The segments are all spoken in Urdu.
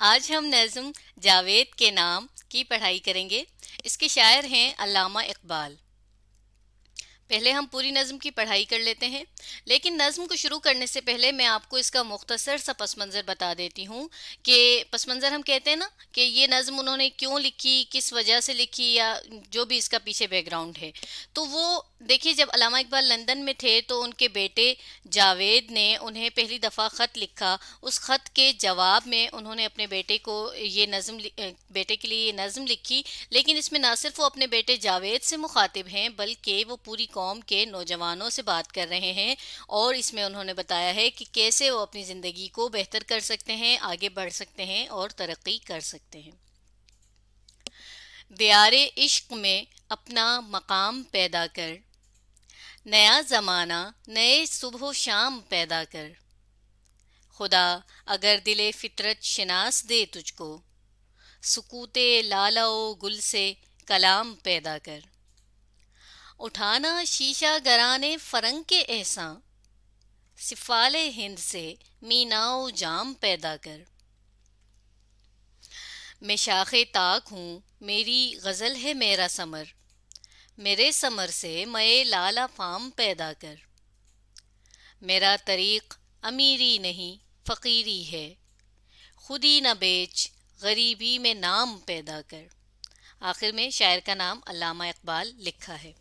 آج ہم نظم جاوید کے نام کی پڑھائی کریں گے۔ اس کے شاعر ہیں علامہ اقبال۔ پہلے ہم پوری نظم کی پڑھائی کر لیتے ہیں، لیکن نظم کو شروع کرنے سے پہلے میں آپ کو اس کا مختصر سا پس منظر بتا دیتی ہوں کہ پس منظر ہم کہتے ہیں نا کہ یہ نظم انہوں نے کیوں لکھی، کس وجہ سے لکھی، یا جو بھی اس کا پیچھے بیک گراؤنڈ ہے۔ تو وہ دیکھیے، جب علامہ اقبال لندن میں تھے تو ان کے بیٹے جاوید نے انہیں پہلی دفعہ خط لکھا۔ اس خط کے جواب میں انہوں نے اپنے بیٹے کو یہ نظم بیٹے کے لیے یہ نظم لکھی، لیکن اس میں نہ صرف وہ اپنے بیٹے جاوید سے مخاطب ہیں بلکہ وہ پوری قوم کے نوجوانوں سے بات کر رہے ہیں، اور اس میں انہوں نے بتایا ہے کہ کیسے وہ اپنی زندگی کو بہتر کر سکتے ہیں، آگے بڑھ سکتے ہیں اور ترقی کر سکتے ہیں۔ دیار عشق میں اپنا مقام پیدا کر، نیا زمانہ نئے صبح و شام پیدا کر۔ خدا اگر دل فطرت شناس دے تجھ کو، سکوت لالا و گل سے کلام پیدا کر۔ اٹھانا شیشہ گرانے فرنگ کے احساں، سفال ہند سے مینا و جام پیدا کر۔ میں شاخ طاق ہوں میری غزل ہے میرا ثمر، میرے ثمر سے مئے لالا فام پیدا کر۔ میرا طریق امیری نہیں فقیری ہے، خودی نہ بیچ غریبی میں نام پیدا کر۔ آخر میں شاعر کا نام علامہ اقبال لکھا ہے۔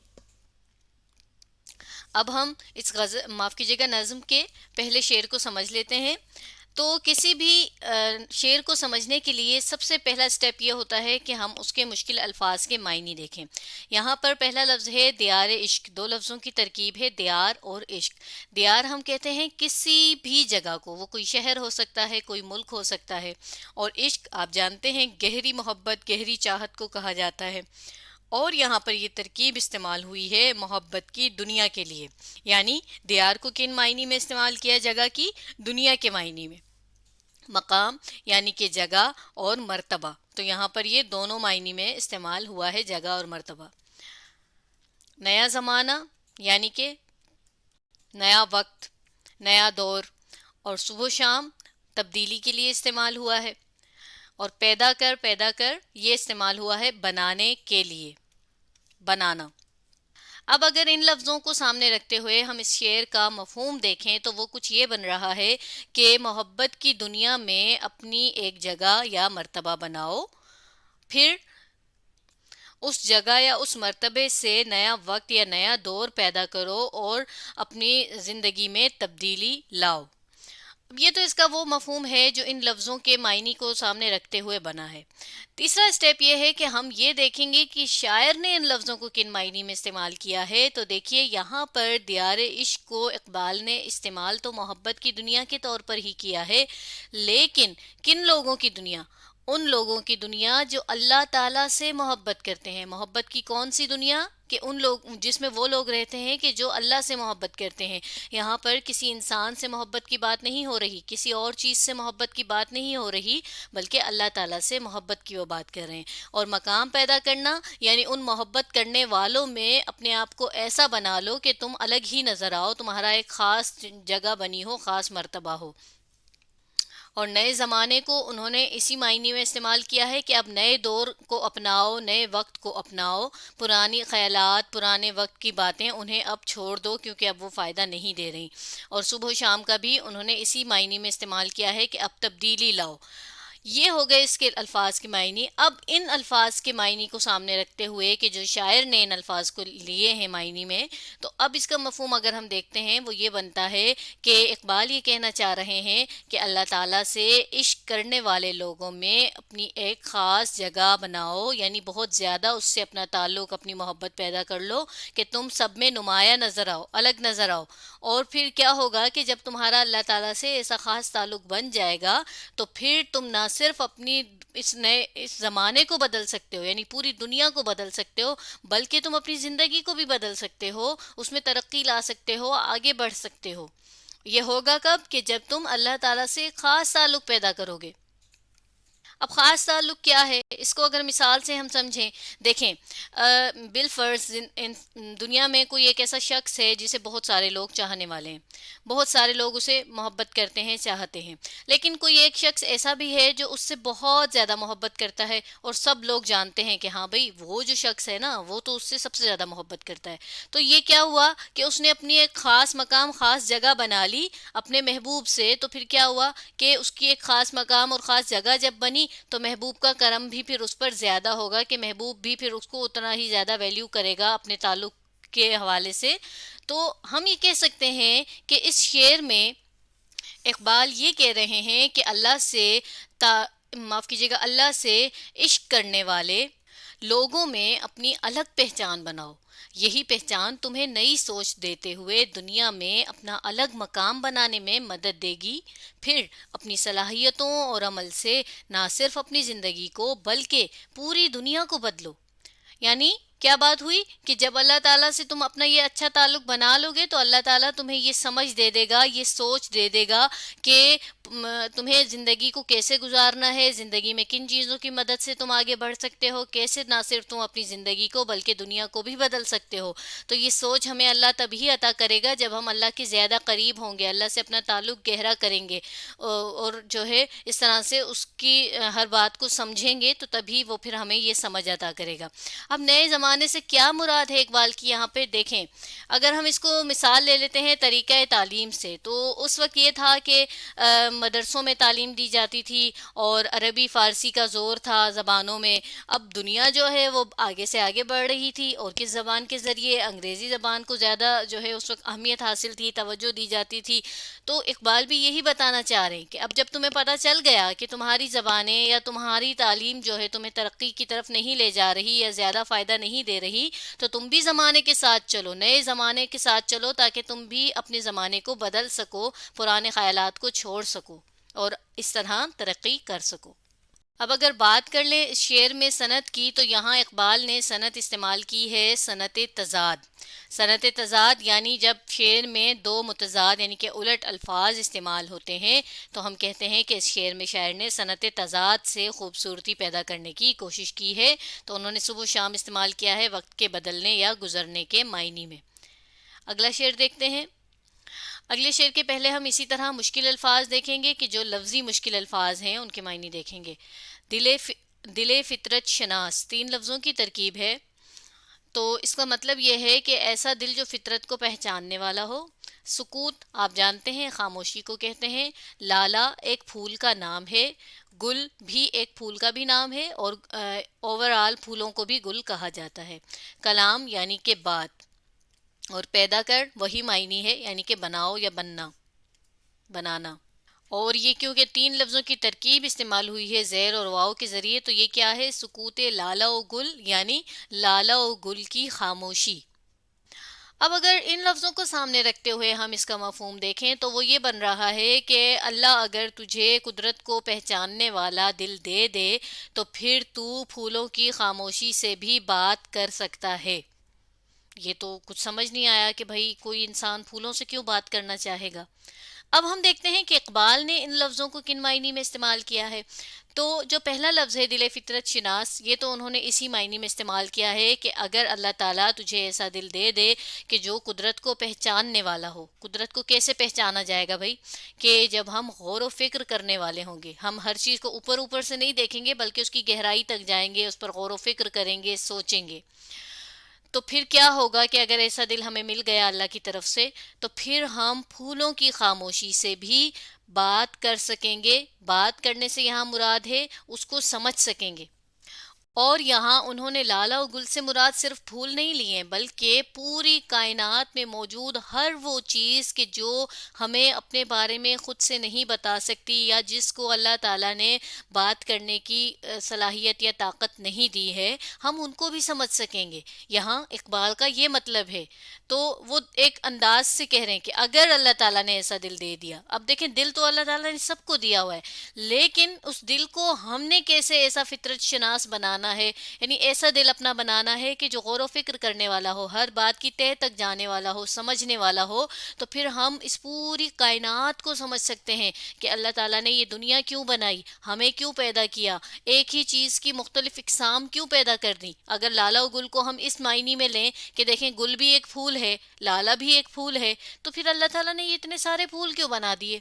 اب ہم اس غزل معاف کیجیے گا نظم کے پہلے شعر کو سمجھ لیتے ہیں۔ تو کسی بھی شعر کو سمجھنے کے لیے سب سے پہلا سٹیپ یہ ہوتا ہے کہ ہم اس کے مشکل الفاظ کے معنی دیکھیں۔ یہاں پر پہلا لفظ ہے دیار عشق، دو لفظوں کی ترکیب ہے دیار اور عشق۔ دیار ہم کہتے ہیں کسی بھی جگہ کو، وہ کوئی شہر ہو سکتا ہے، کوئی ملک ہو سکتا ہے، اور عشق آپ جانتے ہیں گہری محبت، گہری چاہت کو کہا جاتا ہے۔ اور یہاں پر یہ ترکیب استعمال ہوئی ہے محبت کی دنیا کے لیے، یعنی دیار کو کن معنی میں استعمال کیا؟ جگہ کی، دنیا کے معنی میں۔ مقام یعنی کہ جگہ، اور مرتبہ، تو یہاں پر یہ دونوں معنی میں استعمال ہوا ہے، جگہ اور مرتبہ۔ نیا زمانہ یعنی کہ نیا وقت، نیا دور، اور صبح و شام تبدیلی کے لیے استعمال ہوا ہے، اور پیدا کر، پیدا کر یہ استعمال ہوا ہے بنانے کے لیے، بنانا۔ اب اگر ان لفظوں کو سامنے رکھتے ہوئے ہم اس شعر کا مفہوم دیکھیں تو وہ کچھ یہ بن رہا ہے کہ محبت کی دنیا میں اپنی ایک جگہ یا مرتبہ بناؤ، پھر اس جگہ یا اس مرتبے سے نیا وقت یا نیا دور پیدا کرو اور اپنی زندگی میں تبدیلی لاؤ۔ یہ تو اس کا وہ مفہوم ہے جو ان لفظوں کے معنی کو سامنے رکھتے ہوئے بنا ہے۔ تیسرا اسٹیپ یہ ہے کہ ہم یہ دیکھیں گے کہ شاعر نے ان لفظوں کو کن معنی میں استعمال کیا ہے۔ تو دیکھیے یہاں پر دیار عشق کو اقبال نے استعمال تو محبت کی دنیا کے طور پر ہی کیا ہے، لیکن کن لوگوں کی دنیا؟ ان لوگوں کی دنیا جو اللہ تعالیٰ سے محبت کرتے ہیں۔ محبت کی کون سی دنیا؟ کہ ان لوگ جس میں وہ لوگ رہتے ہیں کہ جو اللہ سے محبت کرتے ہیں۔ یہاں پر کسی انسان سے محبت کی بات نہیں ہو رہی، کسی اور چیز سے محبت کی بات نہیں ہو رہی، بلکہ اللہ تعالیٰ سے محبت کی وہ بات کر رہے ہیں۔ اور مقام پیدا کرنا یعنی ان محبت کرنے والوں میں اپنے آپ کو ایسا بنا لو کہ تم الگ ہی نظر آؤ، تمہارا ایک خاص جگہ بنی ہو، خاص مرتبہ ہو۔ اور نئے زمانے کو انہوں نے اسی معنی میں استعمال کیا ہے کہ اب نئے دور کو اپناؤ، نئے وقت کو اپناؤ، پرانی خیالات، پرانے وقت کی باتیں انہیں اب چھوڑ دو کیونکہ اب وہ فائدہ نہیں دے رہی۔ اور صبح و شام کا بھی انہوں نے اسی معنی میں استعمال کیا ہے کہ اب تبدیلی لاؤ۔ یہ ہو گئے اس کے الفاظ کے معنی۔ اب ان الفاظ کے معنی کو سامنے رکھتے ہوئے کہ جو شاعر نے ان الفاظ کو لیے ہیں معنی میں، تو اب اس کا مفہوم اگر ہم دیکھتے ہیں وہ یہ بنتا ہے کہ اقبال یہ کہنا چاہ رہے ہیں کہ اللہ تعالیٰ سے عشق کرنے والے لوگوں میں اپنی ایک خاص جگہ بناؤ، یعنی بہت زیادہ اس سے اپنا تعلق، اپنی محبت پیدا کر لو کہ تم سب میں نمایاں نظر آؤ، الگ نظر آؤ۔ اور پھر کیا ہوگا کہ جب تمہارا اللہ تعالیٰ سے ایسا خاص تعلق بن جائے گا تو پھر تم نہ صرف اپنی اس زمانے کو بدل سکتے ہو، یعنی پوری دنیا کو بدل سکتے ہو، بلکہ تم اپنی زندگی کو بھی بدل سکتے ہو، اس میں ترقی لا سکتے ہو، آگے بڑھ سکتے ہو۔ یہ ہوگا کب؟ کہ جب تم اللہ تعالیٰ سے خاص تعلق پیدا کرو گے۔ اب خاص تعلق کیا ہے، اس کو اگر مثال سے ہم سمجھیں، دیکھیں بالفرض دنیا میں کوئی ایک ایسا شخص ہے جسے بہت سارے لوگ چاہنے والے ہیں، بہت سارے لوگ اسے محبت کرتے ہیں، چاہتے ہیں، لیکن کوئی ایک شخص ایسا بھی ہے جو اس سے بہت زیادہ محبت کرتا ہے، اور سب لوگ جانتے ہیں کہ ہاں بھائی وہ جو شخص ہے نا وہ تو اس سے سب سے زیادہ محبت کرتا ہے۔ تو یہ کیا ہوا کہ اس نے اپنی ایک خاص مقام، خاص جگہ بنا لی اپنے محبوب سے، تو پھر کیا ہوا کہ اس کی ایک خاص مقام اور خاص جگہ جب بنی تو محبوب کا کرم بھی پھر اس پر زیادہ ہوگا، کہ محبوب بھی پھر اس کو اتنا ہی زیادہ ویلیو کرے گا اپنے تعلق کے حوالے سے۔ تو ہم یہ کہہ سکتے ہیں کہ اس شعر میں اقبال یہ کہہ رہے ہیں کہ اللہ سے معاف کیجیے گا، اللہ سے عشق کرنے والے لوگوں میں اپنی الگ پہچان بناؤ، یہی پہچان تمہیں نئی سوچ دیتے ہوئے دنیا میں اپنا الگ مقام بنانے میں مدد دے گی۔ پھر اپنی صلاحیتوں اور عمل سے نہ صرف اپنی زندگی کو بلکہ پوری دنیا کو بدلو۔ یعنی کیا بات ہوئی کہ جب اللہ تعالیٰ سے تم اپنا یہ اچھا تعلق بنا لو گے تو اللہ تعالیٰ تمہیں یہ سمجھ دے دے گا، یہ سوچ دے دے گا کہ تمہیں زندگی کو کیسے گزارنا ہے، زندگی میں کن چیزوں کی مدد سے تم آگے بڑھ سکتے ہو، کیسے نہ صرف تم اپنی زندگی کو بلکہ دنیا کو بھی بدل سکتے ہو۔ تو یہ سوچ ہمیں اللہ تبھی عطا کرے گا جب ہم اللہ کے زیادہ قریب ہوں گے، اللہ سے اپنا تعلق گہرا کریں گے، اور جو ہے اس طرح سے اس کی ہر بات کو سمجھیں گے، تو تبھی وہ پھر ہمیں یہ سمجھ عطا کرے گا۔ اب نئے زمانے سے کیا مراد ہے اقبال کی یہاں پہ دیکھیں، اگر ہم اس کو مثال لے لیتے ہیں طریقہ تعلیم سے، تو اس وقت یہ تھا کہ مدرسوں میں تعلیم دی جاتی تھی اور عربی فارسی کا زور تھا زبانوں میں۔ اب دنیا جو ہے وہ آگے سے آگے بڑھ رہی تھی، اور کس زبان کے ذریعے؟ انگریزی زبان کو زیادہ جو ہے اس وقت اہمیت حاصل تھی، توجہ دی جاتی تھی۔ تو اقبال بھی یہی بتانا چاہ رہے ہیں کہ اب جب تمہیں پتہ چل گیا کہ تمہاری زبانیں یا تمہاری تعلیم جو ہے تمہیں ترقی کی طرف نہیں لے جا رہی یا زیادہ فائدہ نہیں دے رہی، تو تم بھی زمانے کے ساتھ چلو، نئے زمانے کے ساتھ چلو، تاکہ تم بھی اپنے زمانے کو بدل سکو، پرانے خیالات کو چھوڑ سکو اور اس طرح ترقی کر سکو۔ اب اگر بات کر لیں اس شعر میں صنعت کی، تو یہاں اقبال نے صنعت استعمال کی ہے، صنعت تضاد۔ صنعت تضاد یعنی جب شعر میں دو متضاد یعنی کہ الٹ الفاظ استعمال ہوتے ہیں، تو ہم کہتے ہیں کہ اس شعر میں شاعر نے صنعت تضاد سے خوبصورتی پیدا کرنے کی کوشش کی ہے۔ تو انہوں نے صبح و شام استعمال کیا ہے وقت کے بدلنے یا گزرنے کے معنی میں۔ اگلا شعر دیکھتے ہیں۔ اگلے شعر کے پہلے ہم اسی طرح مشکل الفاظ دیکھیں گے کہ جو لفظی مشکل الفاظ ہیں ان کے معنی دیکھیں گے۔ دل فطرت شناس 3 لفظوں کی ترکیب ہے، تو اس کا مطلب یہ ہے کہ ایسا دل جو فطرت کو پہچاننے والا ہو۔ سکوت آپ جانتے ہیں خاموشی کو کہتے ہیں۔ لالا ایک پھول کا نام ہے، گل بھی ایک پھول کا بھی نام ہے، اور اوورآل پھولوں کو بھی گل کہا جاتا ہے۔ کلام یعنی کہ بات، اور پیدا کر وہی معنی ہے یعنی کہ بناؤ یا بننا، بنانا۔ اور یہ کیونکہ 3 لفظوں کی ترکیب استعمال ہوئی ہے زیر اور واو کے ذریعے، تو یہ کیا ہے؟ سکوت لالا و گل، یعنی لالا و گل کی خاموشی۔ اب اگر ان لفظوں کو سامنے رکھتے ہوئے ہم اس کا مفہوم دیکھیں تو وہ یہ بن رہا ہے کہ اللہ اگر تجھے قدرت کو پہچاننے والا دل دے دے تو پھر تو پھولوں کی خاموشی سے بھی بات کر سکتا ہے۔ یہ تو کچھ سمجھ نہیں آیا کہ بھائی کوئی انسان پھولوں سے کیوں بات کرنا چاہے گا۔ اب ہم دیکھتے ہیں کہ اقبال نے ان لفظوں کو کن معنی میں استعمال کیا ہے۔ تو جو پہلا لفظ ہے دل فطرت شناس، یہ تو انہوں نے اسی معنی میں استعمال کیا ہے کہ اگر اللہ تعالیٰ تجھے ایسا دل دے دے کہ جو قدرت کو پہچاننے والا ہو۔ قدرت کو کیسے پہچانا جائے گا بھائی؟ کہ جب ہم غور و فکر کرنے والے ہوں گے، ہم ہر چیز کو اوپر اوپر سے نہیں دیکھیں گے بلکہ اس کی گہرائی تک جائیں گے، اس پر غور و فکر کریں گے، سوچیں گے۔ تو پھر کیا ہوگا کہ اگر ایسا دل ہمیں مل گیا اللہ کی طرف سے، تو پھر ہم پھولوں کی خاموشی سے بھی بات کر سکیں گے۔ بات کرنے سے یہاں مراد ہے اس کو سمجھ سکیں گے۔ اور یہاں انہوں نے لالا و گل سے مراد صرف پھول نہیں لیے ہیں بلکہ پوری کائنات میں موجود ہر وہ چیز کہ جو ہمیں اپنے بارے میں خود سے نہیں بتا سکتی، یا جس کو اللہ تعالیٰ نے بات کرنے کی صلاحیت یا طاقت نہیں دی ہے، ہم ان کو بھی سمجھ سکیں گے۔ یہاں اقبال کا یہ مطلب ہے۔ تو وہ ایک انداز سے کہہ رہے ہیں کہ اگر اللہ تعالیٰ نے ایسا دل دے دیا، اب دیکھیں دل تو اللہ تعالیٰ نے سب کو دیا ہوا ہے، لیکن اس دل کو ہم نے کیسے ایسا فطرت شناس بنانا بنانا ہے، یعنی ایسا دل اپنا بنانا ہے کہ جو غور و فکر کرنے والا ہو، ہر بات کی تہہ تک جانے والا ہو، سمجھنے والا ہو، تو پھر ہم اس پوری کائنات کو سمجھ سکتے ہیں کہ اللہ تعالیٰ نے یہ دنیا کیوں بنائی، ہمیں کیوں پیدا کیا، ایک ہی چیز کی مختلف اقسام کیوں پیدا کر دی۔ اگر لالا و گل کو ہم اس معنی میں لیں کہ دیکھیں گل بھی ایک پھول ہے، لالا بھی ایک پھول ہے، تو پھر اللہ تعالیٰ نے یہ اتنے سارے پھول کیوں بنا دیے؟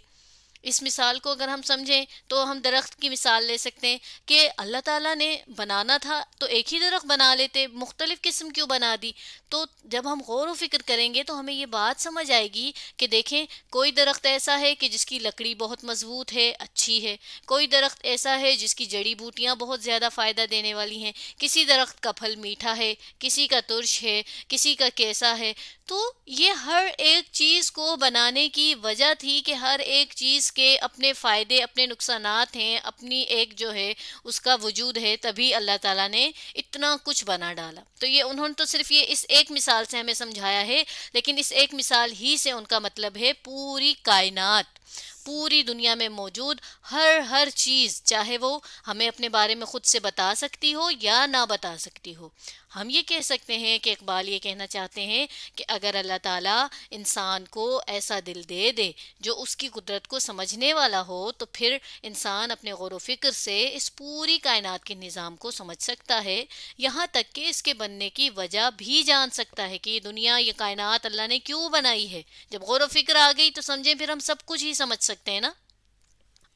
اس مثال کو اگر ہم سمجھیں تو ہم درخت کی مثال لے سکتے ہیں کہ اللہ تعالیٰ نے بنانا تھا تو ایک ہی درخت بنا لیتے، مختلف قسم کیوں بنا دی؟ تو جب ہم غور و فکر کریں گے تو ہمیں یہ بات سمجھ آئے گی کہ دیکھیں کوئی درخت ایسا ہے کہ جس کی لکڑی بہت مضبوط ہے، اچھی ہے، کوئی درخت ایسا ہے جس کی جڑی بوٹیاں بہت زیادہ فائدہ دینے والی ہیں، کسی درخت کا پھل میٹھا ہے، کسی کا ترش ہے، کسی کا کیسا ہے۔ تو یہ ہر ایک چیز کو بنانے کی وجہ تھی کہ ہر ایک چیز کے اپنے فائدے، اپنے نقصانات ہیں، اپنی ایک جو ہے اس کا وجود ہے، تبھی اللہ تعالیٰ نے اتنا کچھ بنا ڈالا۔ تو یہ انہوں نے تو صرف یہ اس ایک مثال سے ہمیں سمجھایا ہے، لیکن اس ایک مثال ہی سے ان کا مطلب ہے پوری کائنات، پوری دنیا میں موجود ہر چیز، چاہے وہ ہمیں اپنے بارے میں خود سے بتا سکتی ہو یا نہ بتا سکتی ہو۔ ہم یہ کہہ سکتے ہیں کہ اقبال یہ کہنا چاہتے ہیں کہ اگر اللہ تعالیٰ انسان کو ایسا دل دے دے جو اس کی قدرت کو سمجھنے والا ہو، تو پھر انسان اپنے غور و فکر سے اس پوری کائنات کے نظام کو سمجھ سکتا ہے، یہاں تک کہ اس کے بننے کی وجہ بھی جان سکتا ہے کہ یہ دنیا، یہ کائنات اللہ نے کیوں بنائی ہے۔ جب غور و فکر آ گئی تو سمجھیں پھر ہم سب کچھ ہی سمجھ سکتے ہیں نا۔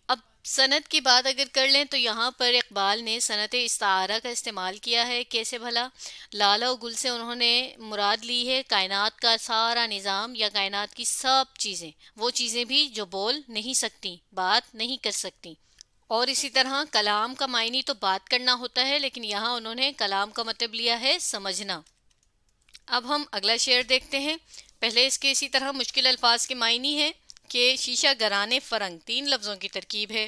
اب صنعت کی بات اگر کر لیں تو یہاں پر اقبال نے صنعت استعارہ کا استعمال کیا ہے۔ کیسے بھلا؟ لالا و گل سے انہوں نے مراد لی ہے کائنات کا سارا نظام یا کائنات کی سب چیزیں، وہ چیزیں بھی جو بول نہیں سکتی، بات نہیں کر سکتی۔ اور اسی طرح کلام کا معنی تو بات کرنا ہوتا ہے، لیکن یہاں انہوں نے کلام کا مطلب لیا ہے سمجھنا۔ اب ہم اگلا شعر دیکھتے ہیں۔ پہلے اس کے اسی طرح مشکل الفاظ کے معنی ہے کہ شیشہ گران فرنگ، 3 لفظوں کی ترکیب ہے۔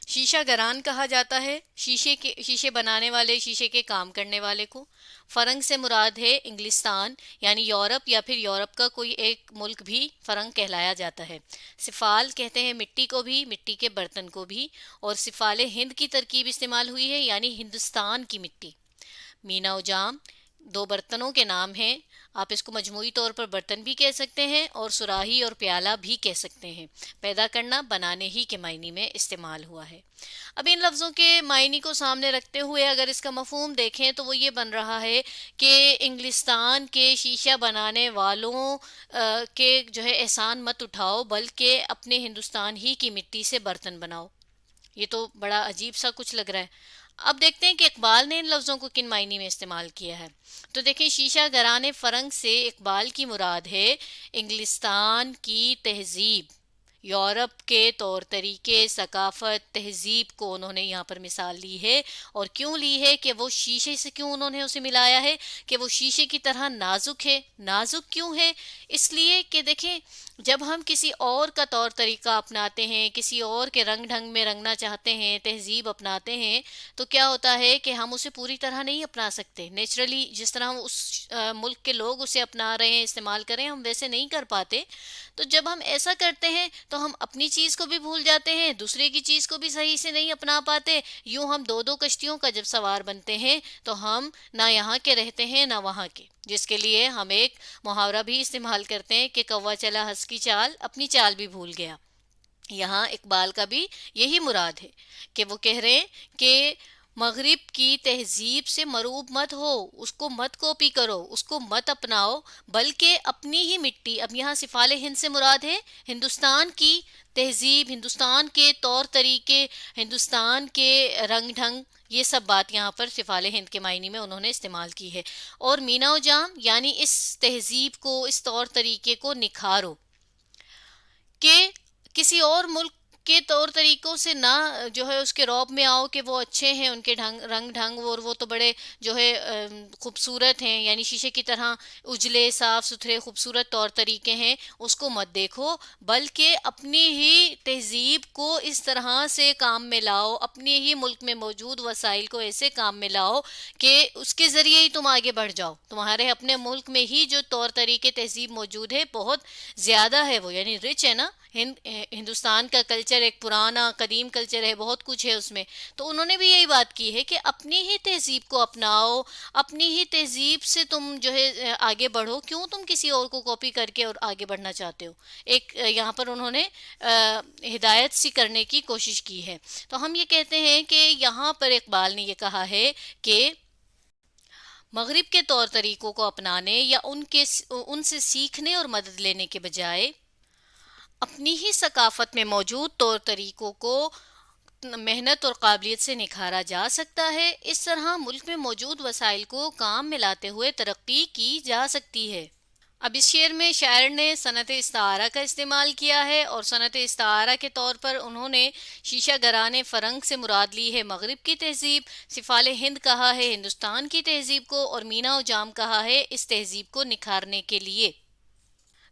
شیشہ گران کہا جاتا ہے شیشے بنانے والے، شیشے کے کام کرنے والے کو۔ فرنگ سے مراد ہے انگلستان یعنی یورپ، یا پھر یورپ کا کوئی ایک ملک بھی فرنگ کہلایا جاتا ہے۔ سفال کہتے ہیں مٹی کو بھی، مٹی کے برتن کو بھی، اور سفال ہند کی ترکیب استعمال ہوئی ہے یعنی ہندوستان کی مٹی۔ مینا و جام 2 برتنوں کے نام ہیں، آپ اس کو مجموعی طور پر برتن بھی کہہ سکتے ہیں اور سراہی اور پیالہ بھی کہہ سکتے ہیں۔ پیدا کرنا، بنانے ہی کے معنی میں استعمال ہوا ہے۔ اب ان لفظوں کے معنی کو سامنے رکھتے ہوئے اگر اس کا مفہوم دیکھیں تو وہ یہ بن رہا ہے کہ انگلستان کے شیشہ بنانے والوں کے جو ہے احسان مت اٹھاؤ، بلکہ اپنے ہندوستان ہی کی مٹی سے برتن بناؤ۔ یہ تو بڑا عجیب سا کچھ لگ رہا ہے۔ اب دیکھتے ہیں کہ اقبال نے ان لفظوں کو کن معنی میں استعمال کیا ہے۔ تو دیکھیں، شیشہ گران فرنگ سے اقبال کی مراد ہے انگلستان کی تہذیب، یورپ کے طور طریقے، ثقافت، تہذیب کو انہوں نے یہاں پر مثال لی ہے۔ اور کیوں لی ہے کہ وہ شیشے سے کیوں انہوں نے اسے ملایا ہے کہ وہ شیشے کی طرح نازک ہے۔ نازک کیوں ہے؟ اس لیے کہ دیکھیں، جب ہم کسی اور کا طور طریقہ اپناتے ہیں، کسی اور کے رنگ ڈھنگ میں رنگنا چاہتے ہیں، تہذیب اپناتے ہیں، تو کیا ہوتا ہے کہ ہم اسے پوری طرح نہیں اپنا سکتے۔ نیچرلی جس طرح ہم اس ملک کے لوگ اسے اپنا رہے ہیں، استعمال کریں، ہم ویسے نہیں کر پاتے۔ تو جب ہم ایسا کرتے ہیں تو ہم اپنی چیز کو بھی بھول جاتے ہیں، دوسرے کی چیز کو بھی صحیح سے نہیں اپنا پاتے۔ یوں ہم 2 کشتیوں کا جب سوار بنتے ہیں تو ہم نہ یہاں کے رہتے ہیں نہ وہاں کے، جس کے لیے ہم ایک محاورہ بھی استعمال کرتے ہیں کہ کوا چلا ہنس کی چال، اپنی چال بھی بھول گیا۔ یہاں اقبال کا بھی یہی مراد ہے کہ وہ کہہ رہے ہیں کہ مغرب کی تہذیب سے مروب مت ہو، اس کو مت کاپی کرو، اس کو مت اپناؤ، بلکہ اپنی ہی مٹی، اب یہاں سفال ہند سے مراد ہے ہندوستان کی تہذیب، ہندوستان کے طور طریقے، ہندوستان کے رنگ ڈھنگ، یہ سب بات یہاں پر سفال ہند کے معنی میں انہوں نے استعمال کی ہے۔ اور مینا و جام یعنی اس تہذیب کو، اس طور طریقے کو نکھارو، کہ کسی اور ملک کے طور طریقوں سے نہ جو ہے اس کے رعب میں آؤ کہ وہ اچھے ہیں، ان کے رنگ ڈھنگ اور وہ تو بڑے جو ہے خوبصورت ہیں، یعنی شیشے کی طرح اجلے، صاف ستھرے، خوبصورت طور طریقے ہیں، اس کو مت دیکھو، بلکہ اپنی ہی تہذیب کو اس طرح سے کام میں لاؤ، اپنے ہی ملک میں موجود وسائل کو ایسے کام میں لاؤ کہ اس کے ذریعے ہی تم آگے بڑھ جاؤ۔ تمہارے اپنے ملک میں ہی جو طور طریقے، تہذیب موجود ہے، بہت زیادہ ہے وہ، یعنی رچ ہے نا۔ ہندوستان کا کلچر کلچر ایک پرانا قدیم کلچر ہے، بہت کچھ ہے اس میں، تو انہوں نے بھی یہی بات کی ہے کہ اپنی ہی تہذیب کو اپناؤ، اپنی ہی تہذیب سے تم جو ہے آگے بڑھو، کیوں تم کسی اور کو کاپی کر کے اور آگے بڑھنا چاہتے ہو؟ ایک یہاں پر انہوں نے ہدایت سی کرنے کی کوشش کی ہے۔ تو ہم یہ کہتے ہیں کہ یہاں پر اقبال نے یہ کہا ہے کہ مغرب کے طور طریقوں کو اپنانے یا ان سے سیکھنے اور مدد لینے کے بجائے اپنی ہی ثقافت میں موجود طور طریقوں کو محنت اور قابلیت سے نکھارا جا سکتا ہے۔ اس طرح ملک میں موجود وسائل کو کام میں لاتے ہوئے ترقی کی جا سکتی ہے۔ اب اس شعر میں شاعر نے صنعت استعارہ کا استعمال کیا ہے، اور صنعت استعارہ کے طور پر انہوں نے شیشہ گران فرنگ سے مراد لی ہے مغرب کی تہذیب، سفال ہند کہا ہے ہندوستان کی تہذیب کو، اور مینا و جام کہا ہے اس تہذیب کو نکھارنے کے لیے۔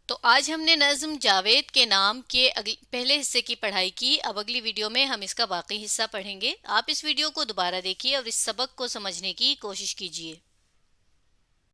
تو آج ہم نے نظم جاوید کے نام کے پہلے حصے کی پڑھائی کی۔ اب اگلی ویڈیو میں ہم اس کا باقی حصہ پڑھیں گے۔ آپ اس ویڈیو کو دوبارہ دیکھیے اور اس سبق کو سمجھنے کی کوشش کیجیے۔